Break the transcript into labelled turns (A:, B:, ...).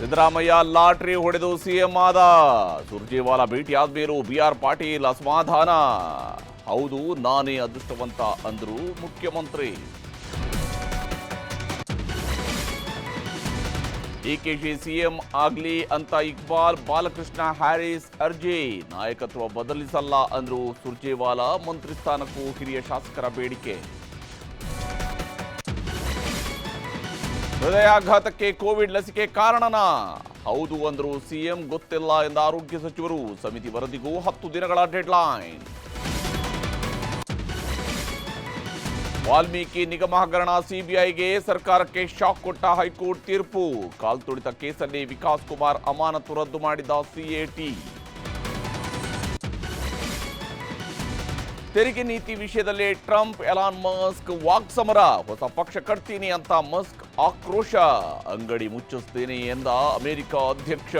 A: Siddaramaiah lottery ಹೊಡೆದು CM ಆದ. ಸುರ್ಜೇವಾಲಾ ಭೇಟಿಯಾದ ಮೇಲೂ ಬಿಆರ್ ಪಾಟೀಲ್ ಅಸಮಾಧಾನ. ಹೌದು, ನಾನೇ ಅದೃಷ್ಟವಂತ ಅಂದ್ರು ಮುಖ್ಯಮಂತ್ರಿ. ಡಿಕೆಶಿ ಸಿಎಂ ಆಗ್ಲಿ ಅಂತ ಇಕ್ಬಾಲ್ ಬಾಲಕೃಷ್ಣ ಹ್ಯಾರಿಸ್ ಅರ್ಜಿ. ನಾಯಕತ್ವ ಬದಲಿಸಲ್ಲ ಅಂದ್ರು ಸುರ್ಜೇವಾಲಾ. ಮಂತ್ರಿ ಸ್ಥಾನಕ್ಕೂ ಹಿರಿಯ ಶಾಸಕರ ಬೇಡಿಕೆ. ಹೃದಯಾಘಾತಕ್ಕೆ ಕೋವಿಡ್ ಲಸಿಕೆ ಕಾರಣನಾ? ಹೌದು ಅಂದ್ರು ಸಿಎಂ. ಗೊತ್ತಿಲ್ಲ ಎಂದ ಆರೋಗ್ಯ ಸಚಿವರು. ಸಮಿತಿ ವರದಿಗೂ 10 ದಿನಗಳ ಡೆಡ್ಲೈನ್. ವಾಲ್ಮೀಕಿ ನಿಗಮ ಹಗರಣ ಸಿಬಿಐಗೆ ಸರ್ಕಾರಕ್ಕೆ ಶಾಕ್ ಕೊಟ್ಟ ಹೈಕೋರ್ಟ್ ತೀರ್ಪು. ಕಾಲ್ತುಳಿತ ಕೇಸಲ್ಲಿ ವಿಕಾಸ್ ಕುಮಾರ್ ಅಮಾನತು ರದ್ದು ಮಾಡಿದ ಸಿಎಟಿ. ತೆರಿಗೆ ನೀತಿ ವಿಷಯದಲ್ಲಿ ಟ್ರಂಪ್ ಎಲಾನ್ ಮಸ್ಕ್ ವಾಕ್ಸಮರ. ಹೊಸ ಪಕ್ಷ ಕಟ್ತೀನಿ ಅಂತ ಮಸ್ಕ್ ಆಕ್ರೋಶ. ಅಂಗಡಿ ಮುಚ್ಚಿಸ್ತೇನೆ ಎಂದ ಅಮೆರಿಕ ಅಧ್ಯಕ್ಷ.